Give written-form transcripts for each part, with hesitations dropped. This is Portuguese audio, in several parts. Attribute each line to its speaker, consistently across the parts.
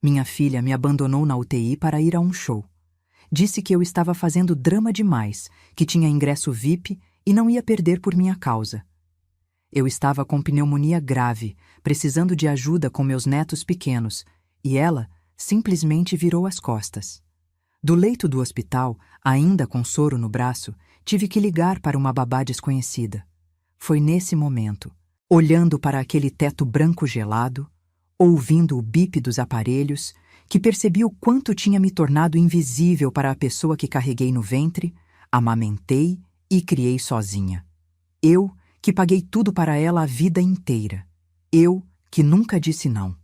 Speaker 1: Minha filha me abandonou na UTI para ir a um show. Disse que eu estava fazendo drama demais, que tinha ingresso VIP e não ia perder por minha causa. Eu estava com pneumonia grave, precisando de ajuda com meus netos pequenos, e ela simplesmente virou as costas. Do leito do hospital, ainda com soro no braço, tive que ligar para uma babá desconhecida. Foi nesse momento, olhando para aquele teto branco gelado, ouvindo o bip dos aparelhos, que percebi o quanto tinha me tornado invisível para a pessoa que carreguei no ventre, amamentei e criei sozinha. Eu, que paguei tudo para ela a vida inteira. Eu, que nunca disse não.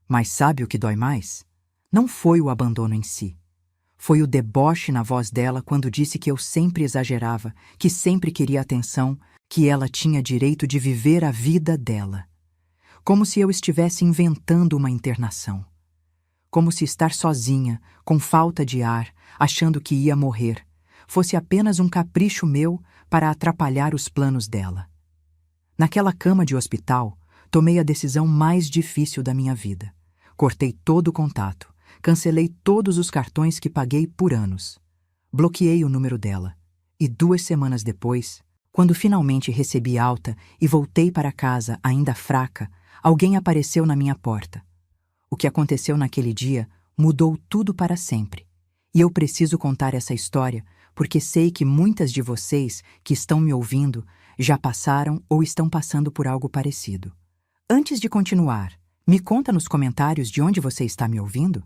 Speaker 1: Mas sabe o que dói mais? Não foi o abandono em si. Foi o deboche na voz dela quando disse que eu sempre exagerava, que sempre queria atenção, que ela tinha direito de viver a vida dela. Como se eu estivesse inventando uma internação. Como se estar sozinha, com falta de ar, achando que ia morrer, fosse apenas um capricho meu para atrapalhar os planos dela. Naquela cama de hospital, tomei a decisão mais difícil da minha vida. Cortei todo o contato, cancelei todos os cartões que paguei por anos. Bloqueei o número dela. E 2 semanas depois, quando finalmente recebi alta e voltei para casa ainda fraca, alguém apareceu na minha porta. O que aconteceu naquele dia mudou tudo para sempre. E eu preciso contar essa história porque sei que muitas de vocês que estão me ouvindo já passaram ou estão passando por algo parecido. Antes de continuar, me conta nos comentários de onde você está me ouvindo?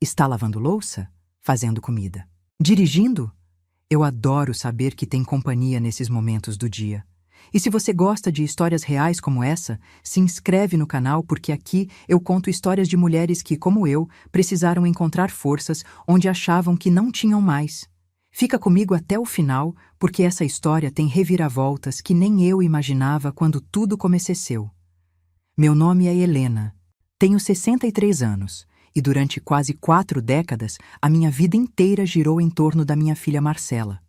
Speaker 1: Está lavando louça? Fazendo comida? Dirigindo? Eu adoro saber que tem companhia nesses momentos do dia. E se você gosta de histórias reais como essa, se inscreve no canal porque aqui eu conto histórias de mulheres que, como eu, precisaram encontrar forças onde achavam que não tinham mais. Fica comigo até o final, porque essa história tem reviravoltas que nem eu imaginava quando tudo começou. Meu nome é Helena. Tenho 63 anos e durante quase 4 décadas a minha vida inteira girou em torno da minha filha Marcela.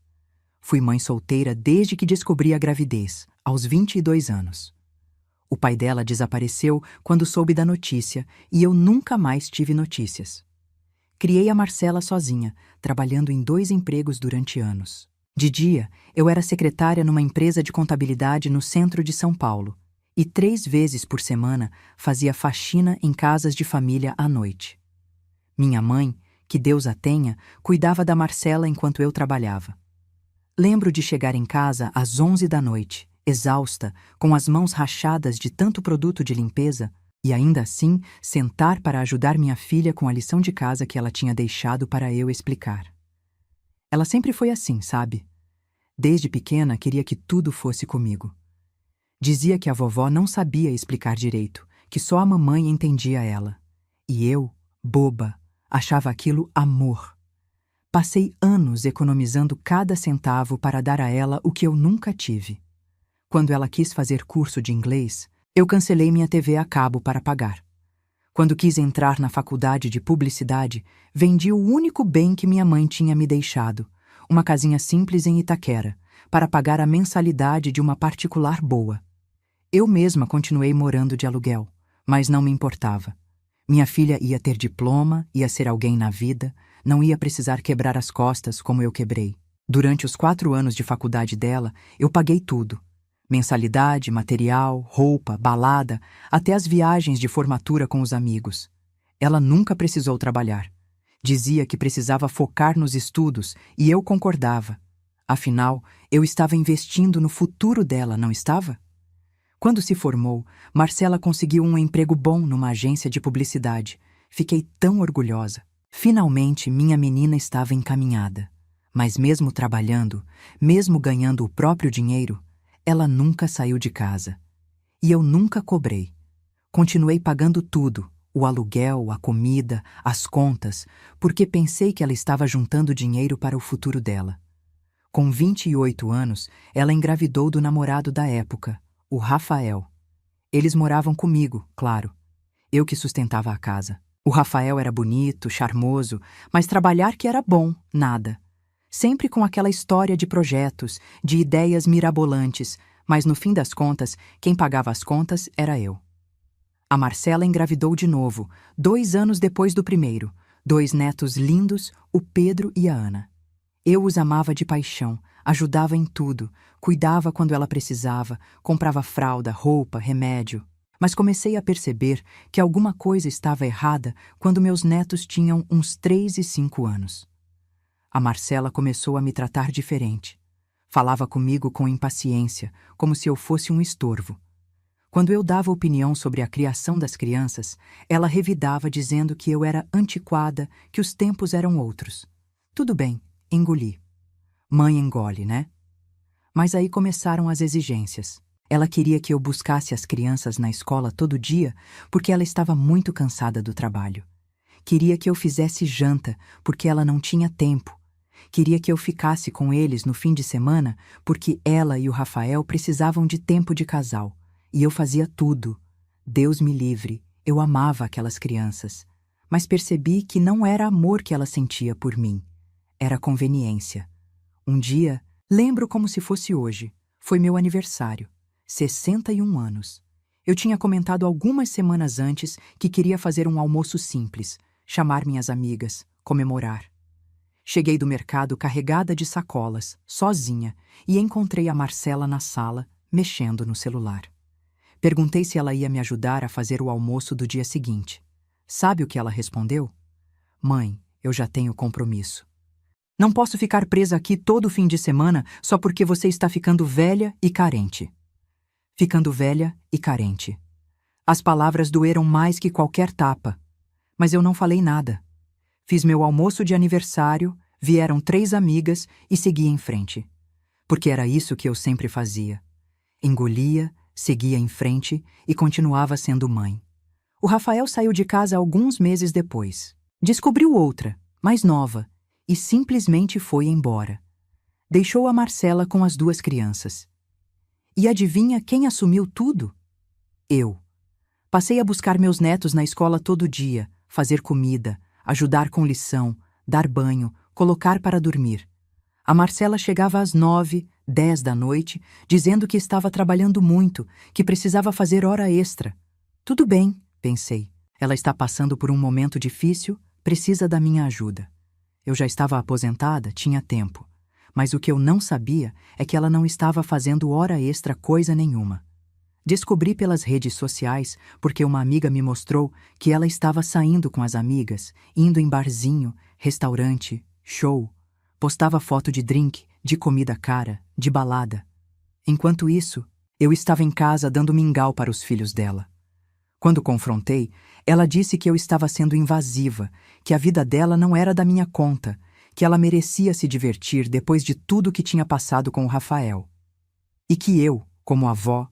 Speaker 1: Fui mãe solteira desde que descobri a gravidez, aos 22 anos. O pai dela desapareceu quando soube da notícia e eu nunca mais tive notícias. Criei a Marcela sozinha, trabalhando em 2 empregos durante anos. De dia, eu era secretária numa empresa de contabilidade no centro de São Paulo e 3 vezes por semana fazia faxina em casas de família à noite. Minha mãe, que Deus a tenha, cuidava da Marcela enquanto eu trabalhava. Lembro de chegar em casa às 11 da noite, exausta, com as mãos rachadas de tanto produto de limpeza, e ainda assim sentar para ajudar minha filha com a lição de casa que ela tinha deixado para eu explicar. Ela sempre foi assim, sabe? Desde pequena queria que tudo fosse comigo. Dizia que a vovó não sabia explicar direito, que só a mamãe entendia ela. E eu, boba, achava aquilo amor. Passei anos economizando cada centavo para dar a ela o que eu nunca tive. Quando ela quis fazer curso de inglês, eu cancelei minha TV a cabo para pagar. Quando quis entrar na faculdade de publicidade, vendi o único bem que minha mãe tinha me deixado, uma casinha simples em Itaquera, para pagar a mensalidade de uma particular boa. Eu mesma continuei morando de aluguel, mas não me importava. Minha filha ia ter diploma, ia ser alguém na vida, não ia precisar quebrar as costas como eu quebrei. Durante os 4 anos de faculdade dela, eu paguei tudo. Mensalidade, material, roupa, balada, até as viagens de formatura com os amigos. Ela nunca precisou trabalhar. Dizia que precisava focar nos estudos e eu concordava. Afinal, eu estava investindo no futuro dela, não estava? Quando se formou, Marcela conseguiu um emprego bom numa agência de publicidade. Fiquei tão orgulhosa. Finalmente, minha menina estava encaminhada. Mas mesmo trabalhando, mesmo ganhando o próprio dinheiro, ela nunca saiu de casa. E eu nunca cobrei. Continuei pagando tudo, o aluguel, a comida, as contas, porque pensei que ela estava juntando dinheiro para o futuro dela. Com 28 anos, ela engravidou do namorado da época, o Rafael. Eles moravam comigo, claro. Eu que sustentava a casa. O Rafael era bonito, charmoso, mas trabalhar que era bom, nada. Sempre com aquela história de projetos, de ideias mirabolantes, mas no fim das contas, quem pagava as contas era eu. A Marcela engravidou de novo, 2 anos depois do primeiro. 2 netos lindos, o Pedro e a Ana. Eu os amava de paixão, ajudava em tudo, cuidava quando ela precisava, comprava fralda, roupa, remédio. Mas comecei a perceber que alguma coisa estava errada quando meus netos tinham uns 3 e 5 anos. A Marcela começou a me tratar diferente. Falava comigo com impaciência, como se eu fosse um estorvo. Quando eu dava opinião sobre a criação das crianças, ela revidava dizendo que eu era antiquada, que os tempos eram outros. Tudo bem, engoli. Mãe engole, né? Mas aí começaram as exigências. Ela queria que eu buscasse as crianças na escola todo dia porque ela estava muito cansada do trabalho. Queria que eu fizesse janta porque ela não tinha tempo. Queria que eu ficasse com eles no fim de semana porque ela e o Rafael precisavam de tempo de casal. E eu fazia tudo. Deus me livre, eu amava aquelas crianças. Mas percebi que não era amor que ela sentia por mim. Era conveniência. Um dia, lembro como se fosse hoje, foi meu aniversário, 61 anos. Eu tinha comentado algumas semanas antes que queria fazer um almoço simples, chamar minhas amigas, comemorar. Cheguei do mercado carregada de sacolas, sozinha, e encontrei a Marcela na sala, mexendo no celular. Perguntei se ela ia me ajudar a fazer o almoço do dia seguinte. Sabe o que ela respondeu? Mãe, eu já tenho compromisso. Não posso ficar presa aqui todo fim de semana só porque você está ficando velha e carente. Ficando velha e carente. As palavras doeram mais que qualquer tapa. Mas eu não falei nada. Fiz meu almoço de aniversário, vieram 3 amigas e segui em frente. Porque era isso que eu sempre fazia. Engolia, seguia em frente e continuava sendo mãe. O Rafael saiu de casa alguns meses depois. Descobriu outra, mais nova, e simplesmente foi embora. Deixou a Marcela com as 2 crianças. E adivinha quem assumiu tudo? Eu. Passei a buscar meus netos na escola todo dia, fazer comida, ajudar com lição, dar banho, colocar para dormir. A Marcela chegava às 9, 10 da noite, dizendo que estava trabalhando muito, que precisava fazer hora extra. Tudo bem, pensei. Ela está passando por um momento difícil, precisa da minha ajuda. Eu já estava aposentada, tinha tempo. Mas o que eu não sabia é que ela não estava fazendo hora extra coisa nenhuma. Descobri pelas redes sociais, porque uma amiga me mostrou que ela estava saindo com as amigas, indo em barzinho, restaurante, show. Postava foto de drink, de comida cara, de balada. Enquanto isso, eu estava em casa dando mingau para os filhos dela. Quando confrontei, ela disse que eu estava sendo invasiva, que a vida dela não era da minha conta, que ela merecia se divertir depois de tudo que tinha passado com o Rafael. E que eu, como avó,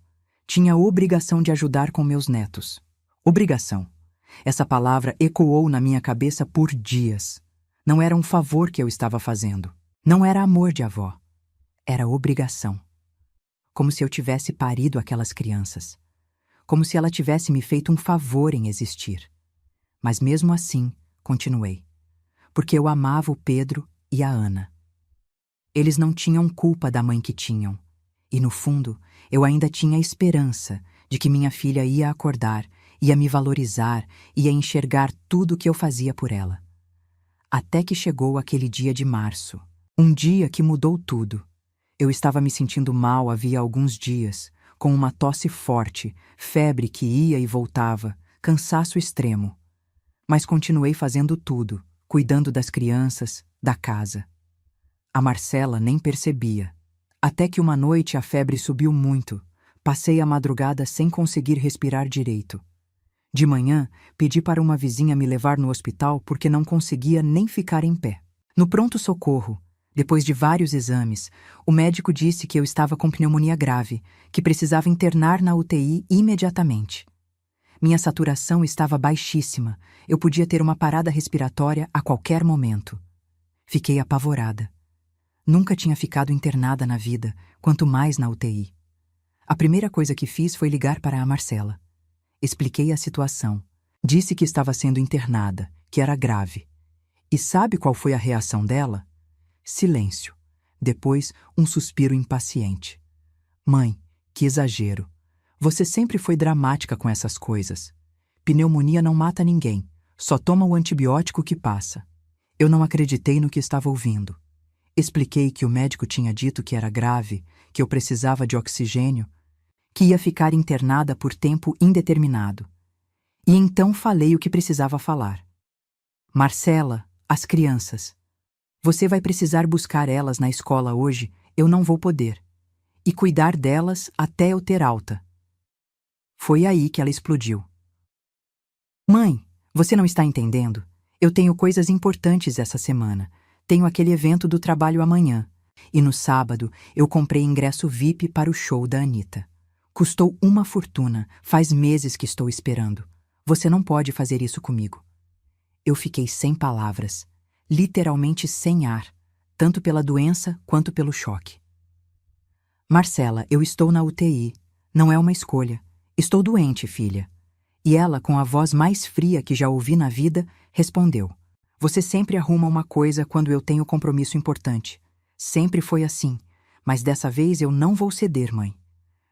Speaker 1: tinha a obrigação de ajudar com meus netos. Obrigação. Essa palavra ecoou na minha cabeça por dias. Não era um favor que eu estava fazendo. Não era amor de avó. Era obrigação. Como se eu tivesse parido aquelas crianças. Como se ela tivesse me feito um favor em existir. Mas mesmo assim, continuei. Porque eu amava o Pedro e a Ana. Eles não tinham culpa da mãe que tinham. E no fundo, eu ainda tinha esperança de que minha filha ia acordar, ia me valorizar, ia enxergar tudo o que eu fazia por ela. Até que chegou aquele dia de março. Um dia que mudou tudo. Eu estava me sentindo mal havia alguns dias, com uma tosse forte, febre que ia e voltava, cansaço extremo. Mas continuei fazendo tudo, cuidando das crianças, da casa. A Marcela nem percebia. Até que uma noite a febre subiu muito. Passei a madrugada sem conseguir respirar direito. De manhã, pedi para uma vizinha me levar no hospital porque não conseguia nem ficar em pé. No pronto-socorro, depois de vários exames, o médico disse que eu estava com pneumonia grave, que precisava internar na UTI imediatamente. Minha saturação estava baixíssima, eu podia ter uma parada respiratória a qualquer momento. Fiquei apavorada. Nunca tinha ficado internada na vida, quanto mais na UTI. A primeira coisa que fiz foi ligar para a Marcela. Expliquei a situação. Disse que estava sendo internada, que era grave. E sabe qual foi a reação dela? Silêncio. Depois, um suspiro impaciente. Mãe, que exagero. Você sempre foi dramática com essas coisas. Pneumonia não mata ninguém, só toma o antibiótico que passa. Eu não acreditei no que estava ouvindo. Expliquei que o médico tinha dito que era grave, que eu precisava de oxigênio, que ia ficar internada por tempo indeterminado. E então falei o que precisava falar. Marcela, as crianças. Você vai precisar buscar elas na escola hoje, eu não vou poder. E cuidar delas até eu ter alta. Foi aí que ela explodiu. Mãe, você não está entendendo? Eu tenho coisas importantes essa semana. Tenho aquele evento do trabalho amanhã. E no sábado, eu comprei ingresso VIP para o show da Anitta. Custou uma fortuna, faz meses que estou esperando. Você não pode fazer isso comigo. Eu fiquei sem palavras, literalmente sem ar, tanto pela doença quanto pelo choque. Marcela, eu estou na UTI. Não é uma escolha. Estou doente, filha. E ela, com a voz mais fria que já ouvi na vida, respondeu. Você sempre arruma uma coisa quando eu tenho compromisso importante. Sempre foi assim, mas dessa vez eu não vou ceder, mãe.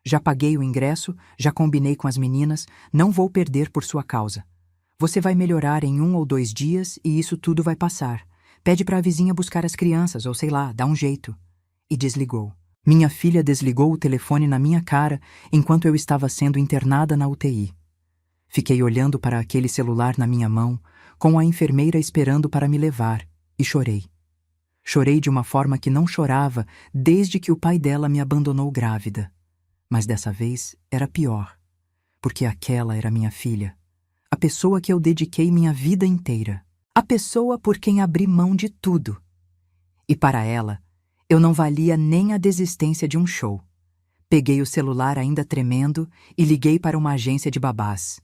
Speaker 1: Já paguei o ingresso, já combinei com as meninas, não vou perder por sua causa. Você vai melhorar em 1 ou 2 dias e isso tudo vai passar. Pede para a vizinha buscar as crianças, ou sei lá, dá um jeito. E desligou. Minha filha desligou o telefone na minha cara enquanto eu estava sendo internada na UTI. Fiquei olhando para aquele celular na minha mão, com a enfermeira esperando para me levar, e chorei. Chorei de uma forma que não chorava desde que o pai dela me abandonou grávida. Mas dessa vez era pior, porque aquela era minha filha, a pessoa que eu dediquei minha vida inteira, a pessoa por quem abri mão de tudo. E para ela, eu não valia nem a desistência de um show. Peguei o celular ainda tremendo e liguei para uma agência de babás.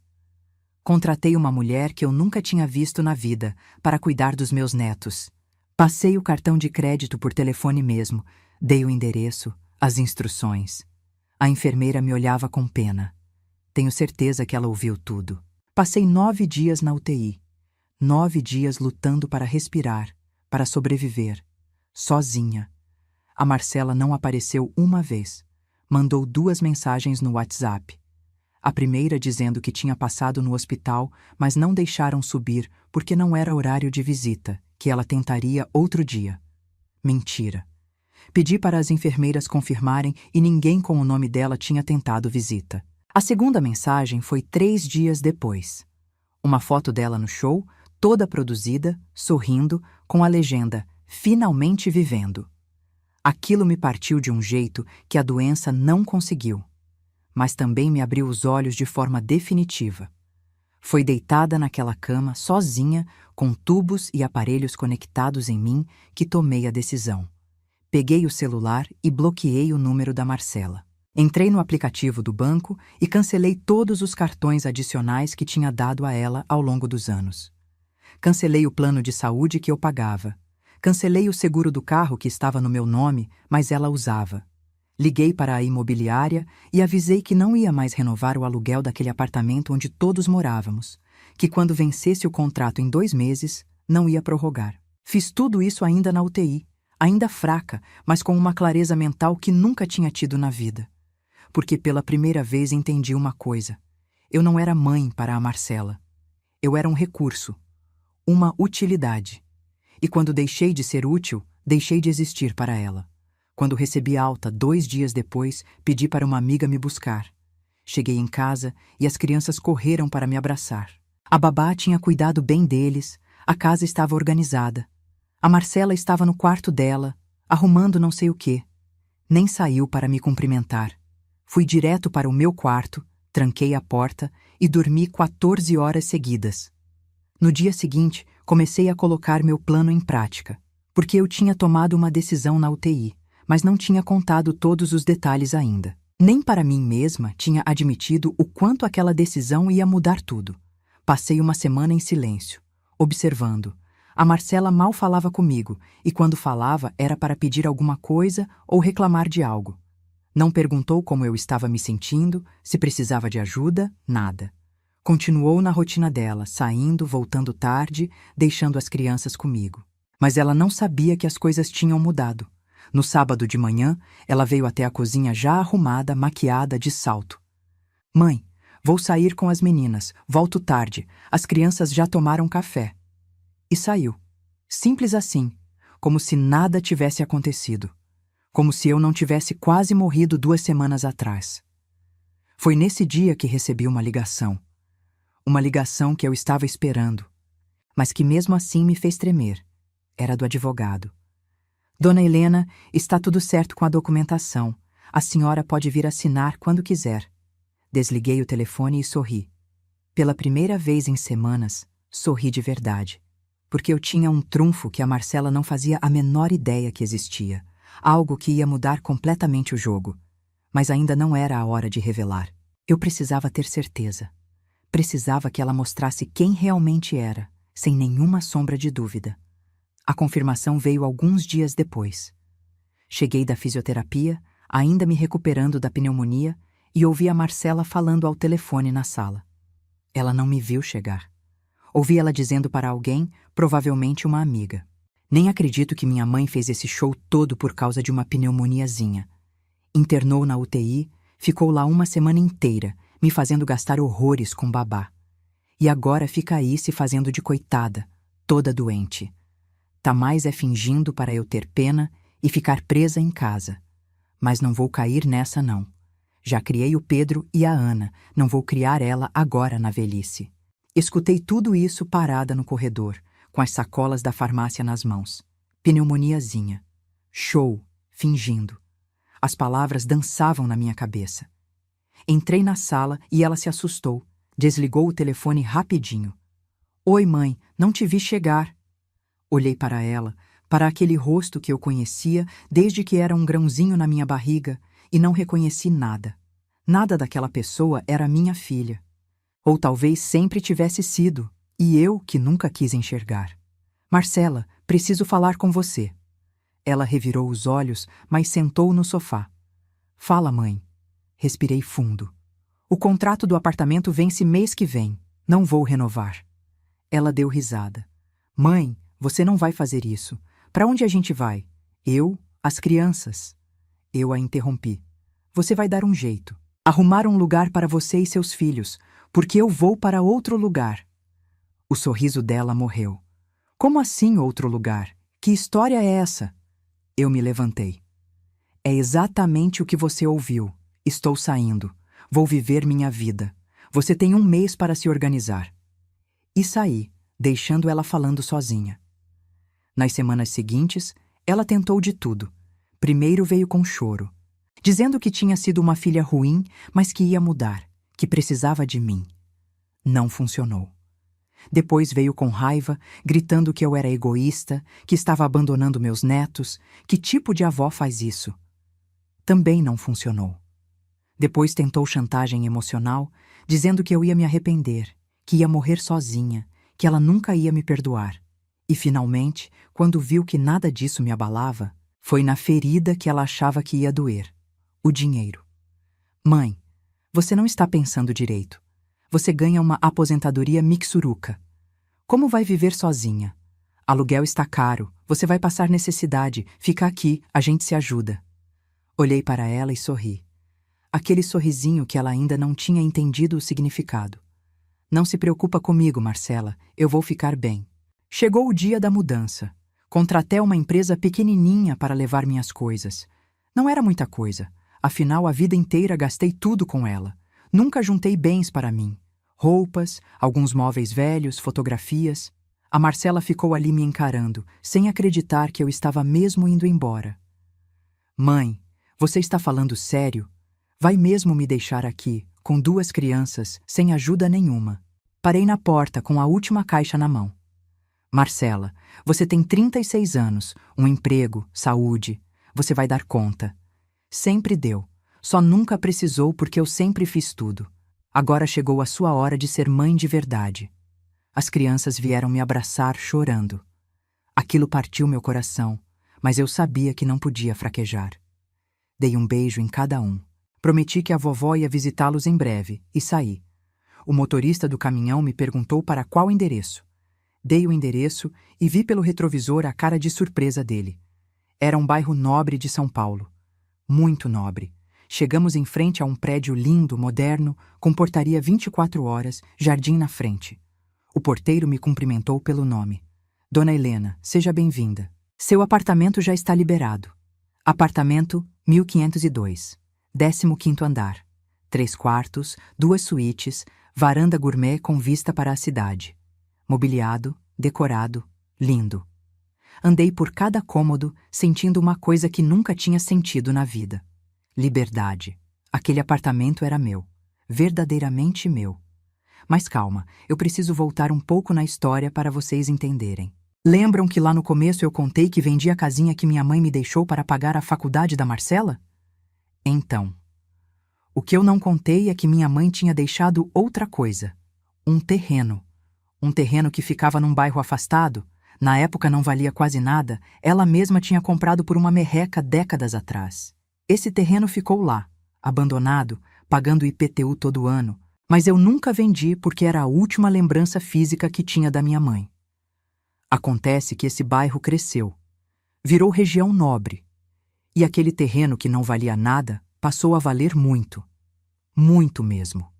Speaker 1: Contratei uma mulher que eu nunca tinha visto na vida para cuidar dos meus netos. Passei o cartão de crédito por telefone mesmo, dei o endereço, as instruções. A enfermeira me olhava com pena. Tenho certeza que ela ouviu tudo. Passei 9 dias na UTI. 9 dias lutando para respirar, para sobreviver. Sozinha. A Marcela não apareceu uma vez. Mandou 2 mensagens no WhatsApp. A primeira dizendo que tinha passado no hospital, mas não deixaram subir porque não era horário de visita, que ela tentaria outro dia. Mentira. Pedi para as enfermeiras confirmarem e ninguém com o nome dela tinha tentado visita. A segunda mensagem foi 3 dias depois. Uma foto dela no show, toda produzida, sorrindo, com a legenda "Finalmente vivendo". Aquilo me partiu de um jeito que a doença não conseguiu. Mas também me abriu os olhos de forma definitiva. Foi deitada naquela cama, sozinha, com tubos e aparelhos conectados em mim, que tomei a decisão. Peguei o celular e bloqueei o número da Marcela. Entrei no aplicativo do banco e cancelei todos os cartões adicionais que tinha dado a ela ao longo dos anos. Cancelei o plano de saúde que eu pagava. Cancelei o seguro do carro que estava no meu nome, mas ela usava. Liguei para a imobiliária e avisei que não ia mais renovar o aluguel daquele apartamento onde todos morávamos, que quando vencesse o contrato em 2 meses, não ia prorrogar. Fiz tudo isso ainda na UTI, ainda fraca, mas com uma clareza mental que nunca tinha tido na vida. Porque pela primeira vez entendi uma coisa. Eu não era mãe para a Marcela. Eu era um recurso, uma utilidade. E quando deixei de ser útil, deixei de existir para ela. Quando recebi alta 2 dias depois, pedi para uma amiga me buscar. Cheguei em casa e as crianças correram para me abraçar. A babá tinha cuidado bem deles, a casa estava organizada. A Marcela estava no quarto dela, arrumando não sei o quê. Nem saiu para me cumprimentar. Fui direto para o meu quarto, tranquei a porta e dormi 14 horas seguidas. No dia seguinte, comecei a colocar meu plano em prática, porque eu tinha tomado uma decisão na UTI. Mas não tinha contado todos os detalhes ainda. Nem para mim mesma tinha admitido o quanto aquela decisão ia mudar tudo. Passei uma semana em silêncio, observando. A Marcela mal falava comigo, e quando falava era para pedir alguma coisa ou reclamar de algo. Não perguntou como eu estava me sentindo, se precisava de ajuda, nada. Continuou na rotina dela, saindo, voltando tarde, deixando as crianças comigo. Mas ela não sabia que as coisas tinham mudado. No sábado de manhã, ela veio até a cozinha já arrumada, maquiada, de salto. "Mãe, Vou sair com as meninas, volto tarde, as crianças já tomaram café. E saiu. Simples assim, como se nada tivesse acontecido. Como se eu não tivesse quase morrido 2 semanas atrás. Foi nesse dia que recebi uma ligação. Uma ligação que eu estava esperando, mas que mesmo assim me fez tremer. Era do advogado. Dona Helena, está tudo certo com a documentação. A senhora pode vir assinar quando quiser. Desliguei o telefone e sorri. Pela primeira vez em semanas, sorri de verdade. Porque eu tinha um trunfo que a Marcela não fazia a menor ideia que existia. Algo que ia mudar completamente o jogo. Mas ainda não era a hora de revelar. Eu precisava ter certeza. Precisava que ela mostrasse quem realmente era, sem nenhuma sombra de dúvida. A confirmação veio alguns dias depois. Cheguei da fisioterapia, ainda me recuperando da pneumonia, e ouvi a Marcela falando ao telefone na sala. Ela não me viu chegar. Ouvi ela dizendo para alguém, provavelmente uma amiga. Nem acredito que minha mãe fez esse show todo por causa de uma pneumoniazinha. Internou na UTI, ficou lá 1 semana inteira, me fazendo gastar horrores com babá. E agora fica aí se fazendo de coitada, toda doente. Tá mais é fingindo para eu ter pena e ficar presa em casa. Mas não vou cair nessa não. Já criei o Pedro e a Ana, não vou criar ela agora na velhice. Escutei tudo isso parada no corredor, com as sacolas da farmácia nas mãos. Pneumoniazinha. Show. Fingindo. As palavras dançavam na minha cabeça. Entrei na sala e ela se assustou. Desligou o telefone rapidinho. Oi, mãe, não te vi chegar. Olhei para ela, para aquele rosto que eu conhecia desde que era um grãozinho na minha barriga, e não reconheci nada. Nada daquela pessoa era minha filha. Ou talvez sempre tivesse sido, e eu que nunca quis enxergar. Marcela, preciso falar com você. Ela revirou os olhos, mas sentou no sofá. Fala, mãe. Respirei fundo. O contrato do apartamento vence mês que vem. Não vou renovar. Ela deu risada. Mãe, você não vai fazer isso. Para onde a gente vai? Eu, as crianças. Eu a interrompi. Você vai dar um jeito. Arrumar um lugar para você e seus filhos, porque eu vou para outro lugar. O sorriso dela morreu. Como assim outro lugar? Que história é essa? Eu me levantei. É exatamente o que você ouviu. Estou saindo. Vou viver minha vida. Você tem 1 mês para se organizar. E saí, deixando ela falando sozinha. Nas semanas seguintes, ela tentou de tudo. Primeiro veio com choro, dizendo que tinha sido uma filha ruim, mas que ia mudar, que precisava de mim. Não funcionou. Depois veio com raiva, gritando que eu era egoísta, que estava abandonando meus netos, que tipo de avó faz isso? Também não funcionou. Depois tentou chantagem emocional, dizendo que eu ia me arrepender, que ia morrer sozinha, que ela nunca ia me perdoar. E finalmente, quando viu que nada disso me abalava, foi na ferida que ela achava que ia doer. O dinheiro. Mãe, você não está pensando direito. Você ganha uma aposentadoria mixuruca. Como vai viver sozinha? Aluguel está caro, você vai passar necessidade, fica aqui, a gente se ajuda. Olhei para ela e sorri. Aquele sorrisinho que ela ainda não tinha entendido o significado. Não se preocupa comigo, Marcela, eu vou ficar bem. Chegou o dia da mudança. Contratei uma empresa pequenininha para levar minhas coisas. Não era muita coisa, afinal a vida inteira gastei tudo com ela. Nunca juntei bens para mim. Roupas, alguns móveis velhos, fotografias. A Marcela ficou ali me encarando, sem acreditar que eu estava mesmo indo embora. Mãe, você está falando sério? Vai mesmo me deixar aqui, com 2 crianças, sem ajuda nenhuma? Parei na porta com a última caixa na mão. Marcela, você tem 36 anos, um emprego, saúde. Você vai dar conta. Sempre deu. Só nunca precisou porque eu sempre fiz tudo. Agora chegou a sua hora de ser mãe de verdade. As crianças vieram me abraçar chorando. Aquilo partiu meu coração, mas eu sabia que não podia fraquejar. Dei um beijo em cada um. Prometi que a vovó ia visitá-los em breve e saí. O motorista do caminhão me perguntou para qual endereço. Dei o endereço e vi pelo retrovisor a cara de surpresa dele. Era um bairro nobre de São Paulo. Muito nobre. Chegamos em frente a um prédio lindo, moderno, com portaria 24 horas, jardim na frente. O porteiro me cumprimentou pelo nome. Dona Helena, seja bem-vinda. Seu apartamento já está liberado. Apartamento 1502, 15º andar. 3 quartos, 2 suítes, varanda gourmet com vista para a cidade. Mobiliado, decorado, lindo. Andei por cada cômodo, sentindo uma coisa que nunca tinha sentido na vida. Liberdade. Aquele apartamento era meu. Verdadeiramente meu. Mas calma, eu preciso voltar um pouco na história para vocês entenderem. Lembram que lá no começo eu contei que vendi a casinha que minha mãe me deixou para pagar a faculdade da Marcela? Então, o que eu não contei é que minha mãe tinha deixado outra coisa. Um terreno. Um terreno que ficava num bairro afastado. Na época não valia quase nada, ela mesma tinha comprado por uma merreca décadas atrás. Esse terreno ficou lá, abandonado, pagando IPTU todo ano, mas eu nunca vendi porque era a última lembrança física que tinha da minha mãe. Acontece que esse bairro cresceu, virou região nobre, e aquele terreno que não valia nada passou a valer muito, muito mesmo.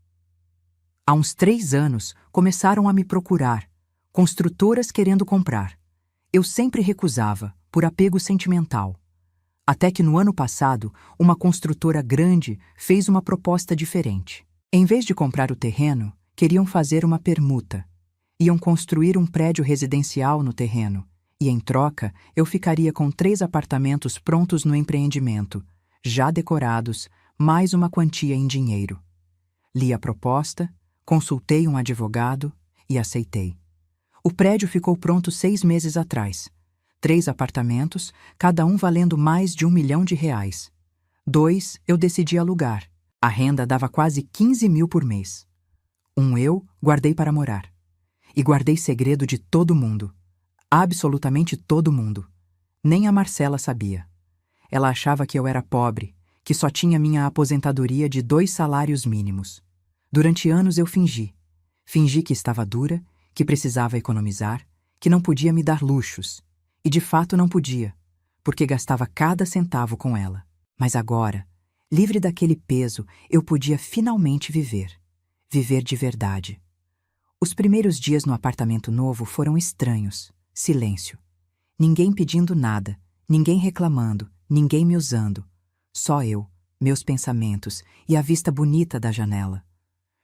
Speaker 1: Há uns 3 anos começaram a me procurar, construtoras querendo comprar. Eu sempre recusava, por apego sentimental. Até que no ano passado, uma construtora grande fez uma proposta diferente. Em vez de comprar o terreno, queriam fazer uma permuta. Iam construir um prédio residencial no terreno, e em troca eu ficaria com 3 apartamentos prontos no empreendimento, já decorados, mais uma quantia em dinheiro. Li a proposta, consultei um advogado e aceitei. O prédio ficou pronto 6 meses atrás. 3 apartamentos, cada um valendo mais de R$1 milhão. 2 eu decidi alugar. A renda dava quase 15 mil por mês. Eu guardei para morar. E guardei segredo de todo mundo. Absolutamente todo mundo. Nem a Marcela sabia. Ela achava que eu era pobre, que só tinha minha aposentadoria de 2 salários mínimos. Durante anos eu fingi. Fingi que estava dura, que precisava economizar, que não podia me dar luxos. E de fato não podia, porque gastava cada centavo com ela. Mas agora, livre daquele peso, eu podia finalmente viver. Viver de verdade. Os primeiros dias no apartamento novo foram estranhos. Silêncio. Ninguém pedindo nada, ninguém reclamando, ninguém me usando. Só eu, meus pensamentos e a vista bonita da janela.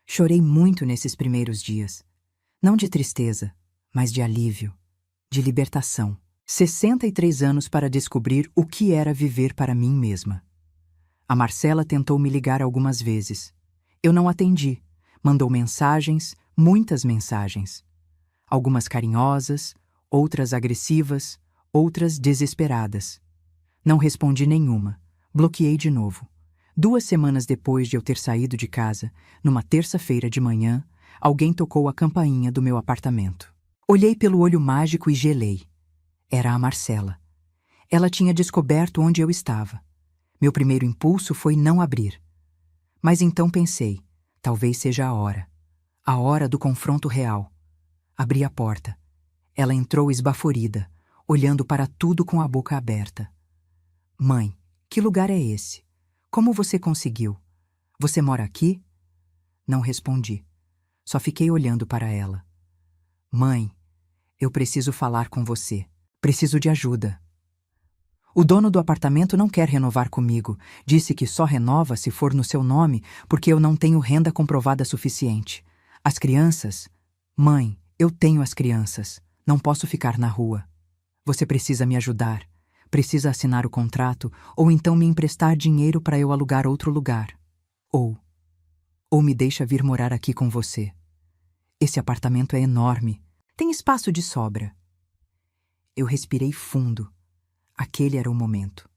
Speaker 1: Chorei muito nesses primeiros dias. Não de tristeza, mas de alívio, de libertação. 63 anos para descobrir o que era viver para mim mesma. A Marcela tentou me ligar algumas vezes. Eu não atendi. Mandou mensagens, muitas mensagens. Algumas carinhosas, outras agressivas, outras desesperadas. Não respondi nenhuma. Bloqueei de novo. 2 semanas depois de eu ter saído de casa, numa terça-feira de manhã, alguém tocou a campainha do meu apartamento. Olhei pelo olho mágico e gelei. Era a Marcela. Ela tinha descoberto onde eu estava. Meu primeiro impulso foi não abrir. Mas então pensei, talvez seja a hora do confronto real. Abri a porta. Ela entrou esbaforida, olhando para tudo com a boca aberta. Mãe, que lugar é esse? Como você conseguiu? Você mora aqui? Não respondi. Só fiquei olhando para ela. Mãe, eu preciso falar com você. Preciso de ajuda. O dono do apartamento não quer renovar comigo. Disse que só renova se for no seu nome, porque eu não tenho renda comprovada suficiente. As crianças? Mãe, eu tenho as crianças. Não posso ficar na rua. Você precisa me ajudar. Precisa assinar o contrato, ou então me emprestar dinheiro para eu alugar outro lugar. Ou me deixa vir morar aqui com você. Esse apartamento é enorme. Tem espaço de sobra. Eu respirei fundo. Aquele era o momento.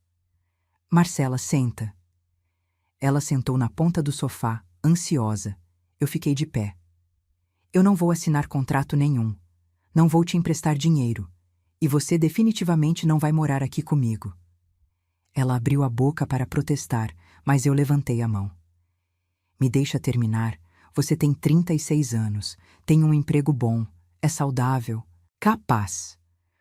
Speaker 1: Marcela, senta. Ela sentou na ponta do sofá, ansiosa. Eu fiquei de pé. Eu não vou assinar contrato nenhum. Não vou te emprestar dinheiro. E você definitivamente não vai morar aqui comigo. Ela abriu a boca para protestar, mas eu levantei a mão. Me deixa terminar. Você tem 36 anos, tem um emprego bom, é saudável, capaz.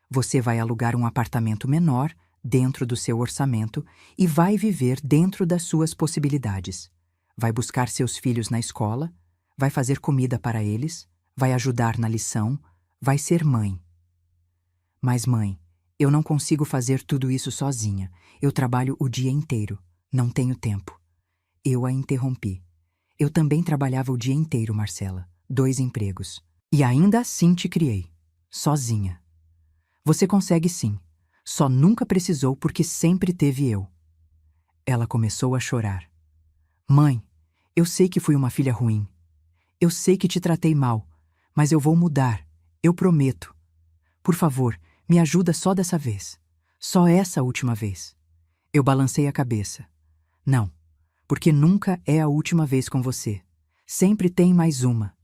Speaker 1: Você vai alugar um apartamento menor, dentro do seu orçamento e vai viver dentro das suas possibilidades. Vai buscar seus filhos na escola, vai fazer comida para eles, vai ajudar na lição, vai ser mãe. Mas, mãe, eu não consigo fazer tudo isso sozinha. Eu trabalho o dia inteiro. Não tenho tempo. Eu a interrompi. Eu também trabalhava o dia inteiro, Marcela. 2 empregos. E ainda assim te criei. Sozinha. Você consegue sim. Só nunca precisou porque sempre teve eu. Ela começou a chorar. Mãe, eu sei que fui uma filha ruim. Eu sei que te tratei mal, mas eu vou mudar. Eu prometo. Por favor, me ajuda só dessa vez. Só essa última vez. Eu balancei a cabeça. Não, porque nunca é a última vez com você. Sempre tem mais uma.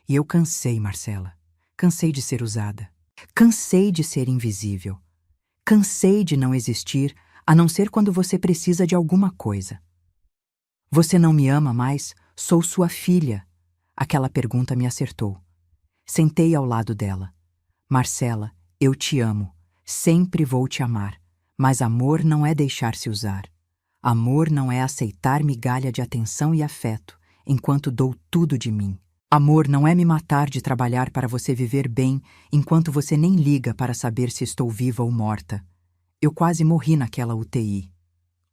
Speaker 1: E eu cansei, Marcela. Cansei de ser usada. Cansei de ser invisível. Cansei de não existir, a não ser quando você precisa de alguma coisa. Você não me ama mais? Sou sua filha. Aquela pergunta me acertou. Sentei ao lado dela. Marcela, eu te amo. Sempre vou te amar. Mas amor não é deixar-se usar. Amor não é aceitar migalha de atenção e afeto, enquanto dou tudo de mim. Amor não é me matar de trabalhar para você viver bem, enquanto você nem liga para saber se estou viva ou morta. Eu quase morri naquela UTI.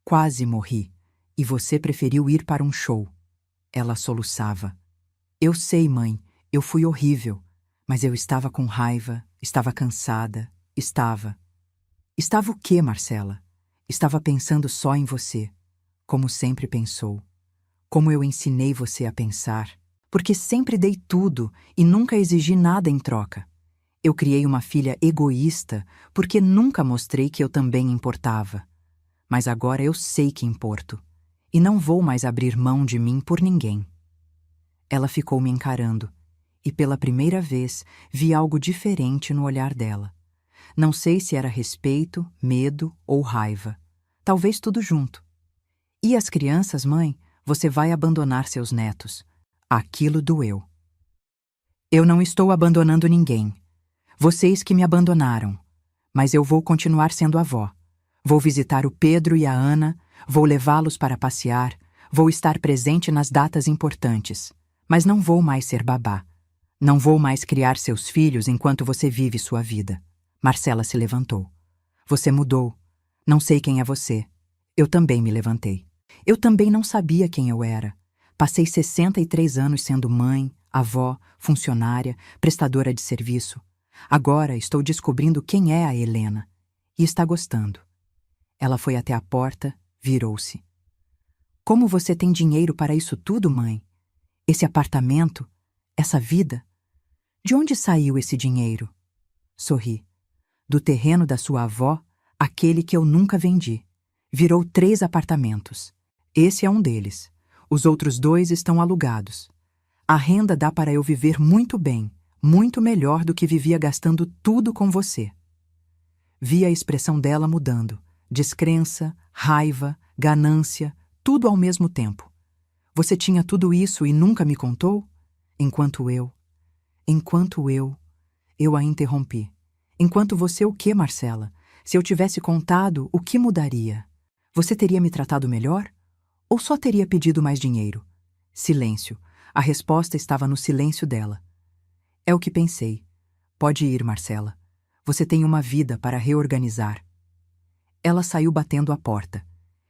Speaker 1: Quase morri. E você preferiu ir para um show. Ela soluçava. Eu sei, mãe, eu fui horrível. Mas eu estava com raiva, estava cansada, estava. Estava o quê, Marcela? Estava pensando só em você, como sempre pensou. Como eu ensinei você a pensar. Porque sempre dei tudo e nunca exigi nada em troca. Eu criei uma filha egoísta porque nunca mostrei que eu também importava. Mas agora eu sei que importo. E não vou mais abrir mão de mim por ninguém. Ela ficou me encarando. E pela primeira vez vi algo diferente no olhar dela. Não sei se era respeito, medo ou raiva. Talvez tudo junto. E as crianças, mãe? Você vai abandonar seus netos. Aquilo doeu. Eu não estou abandonando ninguém. Vocês que me abandonaram. Mas eu vou continuar sendo avó. Vou visitar o Pedro e a Ana, vou levá-los para passear, vou estar presente nas datas importantes. Mas não vou mais ser babá. Não vou mais criar seus filhos enquanto você vive sua vida. Marcela se levantou. Você mudou. Não sei quem é você. Eu também me levantei. Eu também não sabia quem eu era. Passei 63 anos sendo mãe, avó, funcionária, prestadora de serviço. Agora estou descobrindo quem é a Helena. E está gostando. Ela foi até a porta, virou-se. Como você tem dinheiro para isso tudo, mãe? Esse apartamento? Essa vida? De onde saiu esse dinheiro? Sorri. Do terreno da sua avó, aquele que eu nunca vendi. Virou 3 apartamentos. Esse é um deles. Os outros 2 estão alugados. A renda dá para eu viver muito bem, muito melhor do que vivia gastando tudo com você. Vi a expressão dela mudando. Descrença, raiva, ganância, tudo ao mesmo tempo. Você tinha tudo isso e nunca me contou? Enquanto eu a interrompi. Enquanto você o quê, Marcela? Se eu tivesse contado, o que mudaria? Você teria me tratado melhor? Ou só teria pedido mais dinheiro? Silêncio. A resposta estava no silêncio dela. É o que pensei. Pode ir, Marcela. Você tem uma vida para reorganizar. Ela saiu batendo a porta.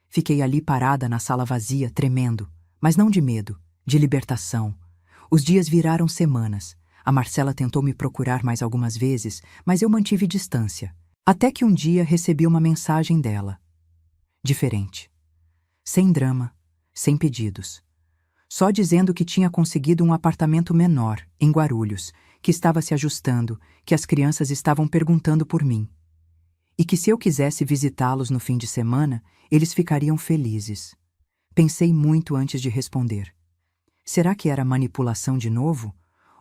Speaker 1: Fiquei ali parada na sala vazia, tremendo. Mas não de medo, de libertação. Os dias viraram semanas. A Marcela tentou me procurar mais algumas vezes, mas eu mantive distância. Até que um dia recebi uma mensagem dela. Diferente. Sem drama, sem pedidos. Só dizendo que tinha conseguido um apartamento menor, em Guarulhos, que estava se ajustando, que as crianças estavam perguntando por mim. E que se eu quisesse visitá-los no fim de semana, eles ficariam felizes. Pensei muito antes de responder. Será que era manipulação de novo?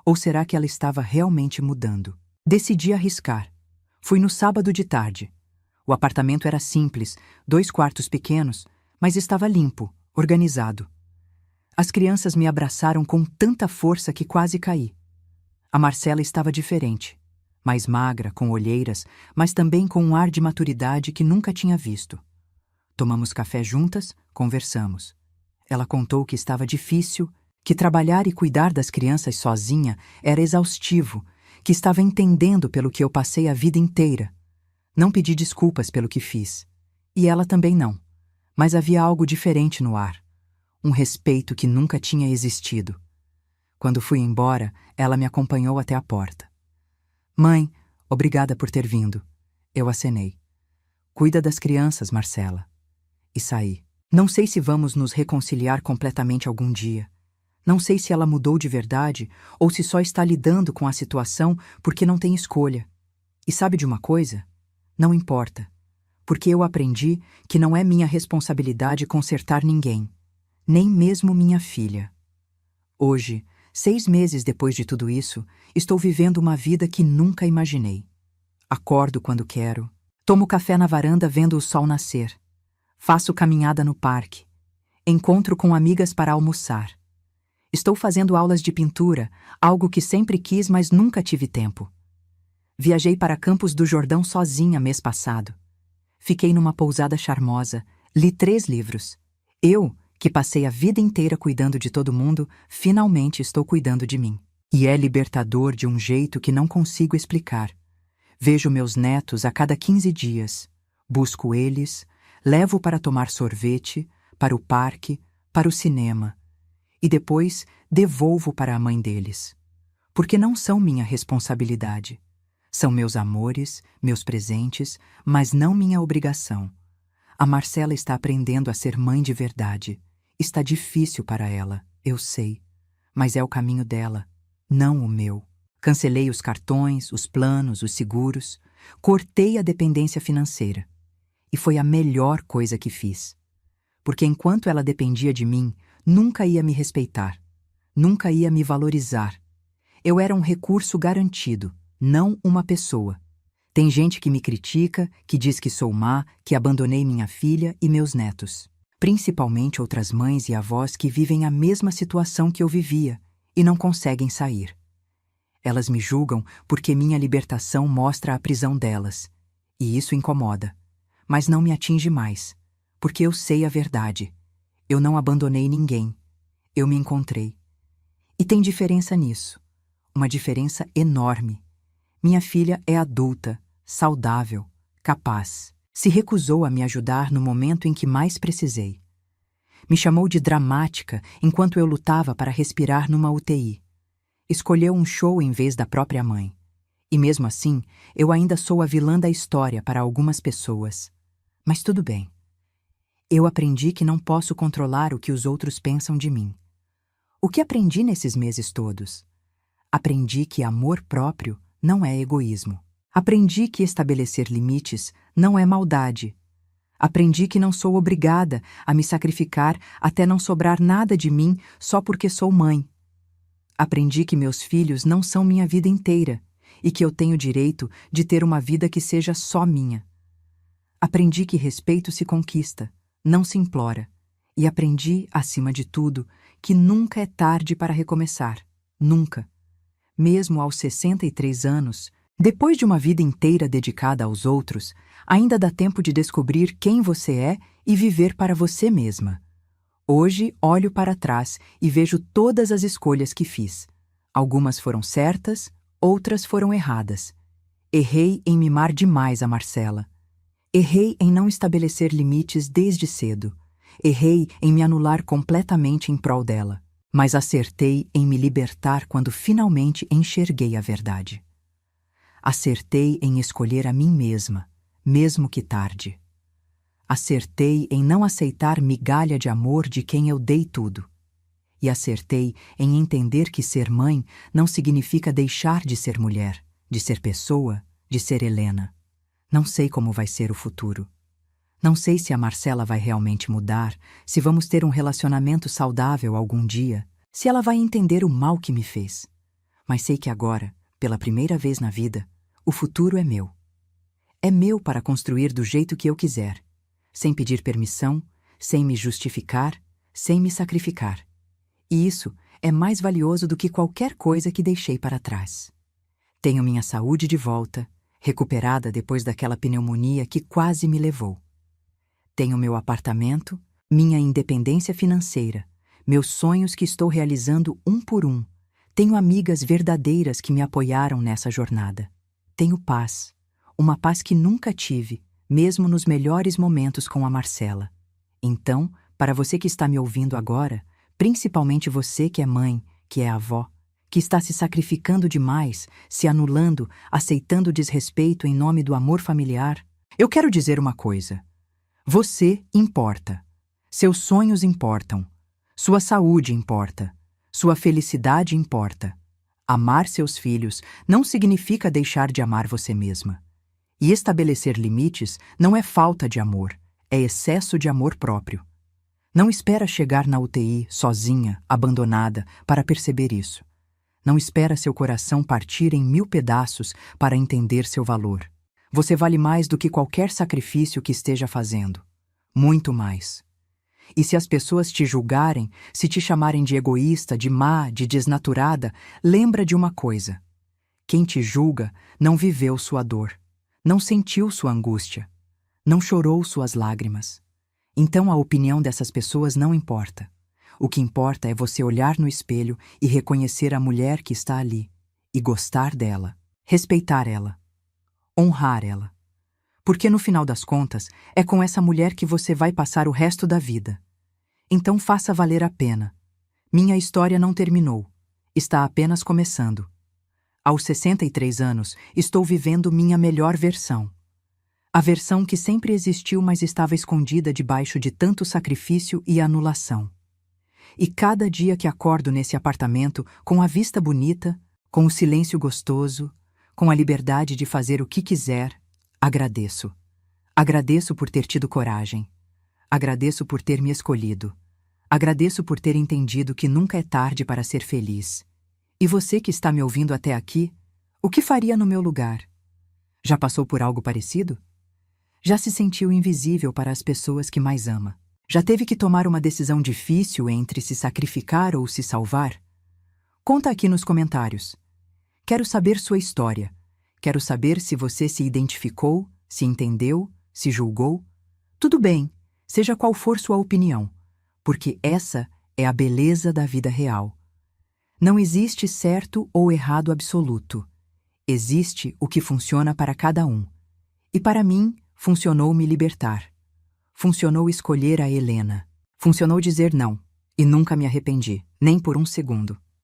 Speaker 1: Ou será que ela estava realmente mudando? Decidi arriscar. Fui no sábado de tarde. O apartamento era simples, 2 quartos pequenos, mas estava limpo, organizado. As crianças me abraçaram com tanta força que quase caí. A Marcela estava diferente. mais magra, com olheiras, mas também com um ar de maturidade que nunca tinha visto. Tomamos café juntas, conversamos. Ela contou que estava difícil, que trabalhar e cuidar das crianças sozinha era exaustivo, que estava entendendo pelo que eu passei a vida inteira. Não pedi desculpas pelo que fiz. E ela também não. Mas havia algo diferente no ar. Um respeito que nunca tinha existido. Quando fui embora, ela me acompanhou até a porta. Mãe, obrigada por ter vindo. Eu acenei. Cuida das crianças, Marcela. E saí. Não sei se vamos nos reconciliar completamente algum dia. Não sei se ela mudou de verdade ou se só está lidando com a situação porque não tem escolha. E sabe de uma coisa? Não importa. Porque eu aprendi que não é minha responsabilidade consertar ninguém, nem mesmo minha filha. Hoje, 6 meses depois de tudo isso, estou vivendo uma vida que nunca imaginei. Acordo quando quero, tomo café na varanda vendo o sol nascer, faço caminhada no parque, encontro com amigas para almoçar. Estou fazendo aulas de pintura, algo que sempre quis, mas nunca tive tempo. Viajei para Campos do Jordão sozinha mês passado. Fiquei numa pousada charmosa, li 3 livros. Eu, que passei a vida inteira cuidando de todo mundo, finalmente estou cuidando de mim. E é libertador de um jeito que não consigo explicar. Vejo meus netos a cada 15 dias. Busco eles, levo para tomar sorvete, para o parque, para o cinema. E depois devolvo para a mãe deles. Porque não são minha responsabilidade. São meus amores, meus presentes, mas não minha obrigação. A Marcela está aprendendo a ser mãe de verdade. Está difícil para ela, eu sei. Mas é o caminho dela, não o meu. Cancelei os cartões, os planos, os seguros. Cortei a dependência financeira. E foi a melhor coisa que fiz. Porque enquanto ela dependia de mim, nunca ia me respeitar. Nunca ia me valorizar. Eu era um recurso garantido, não uma pessoa. Tem gente que me critica, que diz que sou má, que abandonei minha filha e meus netos. Principalmente outras mães e avós que vivem a mesma situação que eu vivia e não conseguem sair. Elas me julgam porque minha libertação mostra a prisão delas. E isso incomoda. Mas não me atinge mais, porque eu sei a verdade. Eu não abandonei ninguém. Eu me encontrei. E tem diferença nisso. Uma diferença enorme. Minha filha é adulta, saudável, capaz. Se recusou a me ajudar no momento em que mais precisei. Me chamou de dramática enquanto eu lutava para respirar numa UTI. Escolheu um show em vez da própria mãe. E mesmo assim, eu ainda sou a vilã da história para algumas pessoas. Mas tudo bem. Eu aprendi que não posso controlar o que os outros pensam de mim. O que aprendi nesses meses todos? Aprendi que amor próprio não é egoísmo. Aprendi que estabelecer limites não é maldade. Aprendi que não sou obrigada a me sacrificar até não sobrar nada de mim só porque sou mãe. Aprendi que meus filhos não são minha vida inteira e que eu tenho direito de ter uma vida que seja só minha. Aprendi que respeito se conquista, não se implora. E aprendi, acima de tudo, que nunca é tarde para recomeçar. Nunca. Mesmo aos 63 anos, depois de uma vida inteira dedicada aos outros, ainda dá tempo de descobrir quem você é e viver para você mesma. Hoje olho para trás e vejo todas as escolhas que fiz. Algumas foram certas, outras foram erradas. Errei em mimar demais a Marcela. Errei em não estabelecer limites desde cedo. Errei em me anular completamente em prol dela. Mas acertei em me libertar quando finalmente enxerguei a verdade. Acertei em escolher a mim mesma, mesmo que tarde. Acertei em não aceitar migalha de amor de quem eu dei tudo. E acertei em entender que ser mãe não significa deixar de ser mulher, de ser pessoa, de ser Helena. Não sei como vai ser o futuro. Não sei se a Marcela vai realmente mudar, se vamos ter um relacionamento saudável algum dia, se ela vai entender o mal que me fez. Mas sei que agora, pela primeira vez na vida, o futuro é meu. É meu para construir do jeito que eu quiser, sem pedir permissão, sem me justificar, sem me sacrificar. E isso é mais valioso do que qualquer coisa que deixei para trás. Tenho minha saúde de volta, recuperada depois daquela pneumonia que quase me levou. Tenho meu apartamento, minha independência financeira, meus sonhos que estou realizando um por um. Tenho amigas verdadeiras que me apoiaram nessa jornada. Tenho paz, uma paz que nunca tive, mesmo nos melhores momentos com a Marcela. Então, para você que está me ouvindo agora, principalmente você que é mãe, que é avó, que está se sacrificando demais, se anulando, aceitando desrespeito em nome do amor familiar, eu quero dizer uma coisa. Você importa. Seus sonhos importam. Sua saúde importa. Sua felicidade importa. Amar seus filhos não significa deixar de amar você mesma. E estabelecer limites não é falta de amor, é excesso de amor próprio. Não espera chegar na UTI, sozinha, abandonada, para perceber isso. Não espera seu coração partir em 1000 pedaços para entender seu valor. Você vale mais do que qualquer sacrifício que esteja fazendo. Muito mais. E se as pessoas te julgarem, se te chamarem de egoísta, de má, de desnaturada, lembra de uma coisa. Quem te julga não viveu sua dor, não sentiu sua angústia, não chorou suas lágrimas. Então a opinião dessas pessoas não importa. O que importa é você olhar no espelho e reconhecer a mulher que está ali, e gostar dela, respeitar ela, honrar ela. Porque no final das contas, é com essa mulher que você vai passar o resto da vida. Então faça valer a pena. Minha história não terminou. Está apenas começando. Aos 63 anos, estou vivendo minha melhor versão. A versão que sempre existiu, mas estava escondida debaixo de tanto sacrifício e anulação. E cada dia que acordo nesse apartamento, com a vista bonita, com o silêncio gostoso, com a liberdade de fazer o que quiser, agradeço. Agradeço por ter tido coragem. Agradeço por ter me escolhido. Agradeço por ter entendido que nunca é tarde para ser feliz. E você que está me ouvindo até aqui, o que faria no meu lugar? Já passou por algo parecido? Já se sentiu invisível para as pessoas que mais ama? Já teve que tomar uma decisão difícil entre se sacrificar ou se salvar? Conta aqui nos comentários. Quero saber sua história. Quero saber se você se identificou, se entendeu, se julgou. Tudo bem, seja qual for sua opinião, porque essa é a beleza da vida real. Não existe certo ou errado absoluto. Existe o que funciona para cada um. E para mim, funcionou me libertar. Funcionou escolher a Helena. Funcionou dizer não, e nunca me arrependi, nem por um segundo.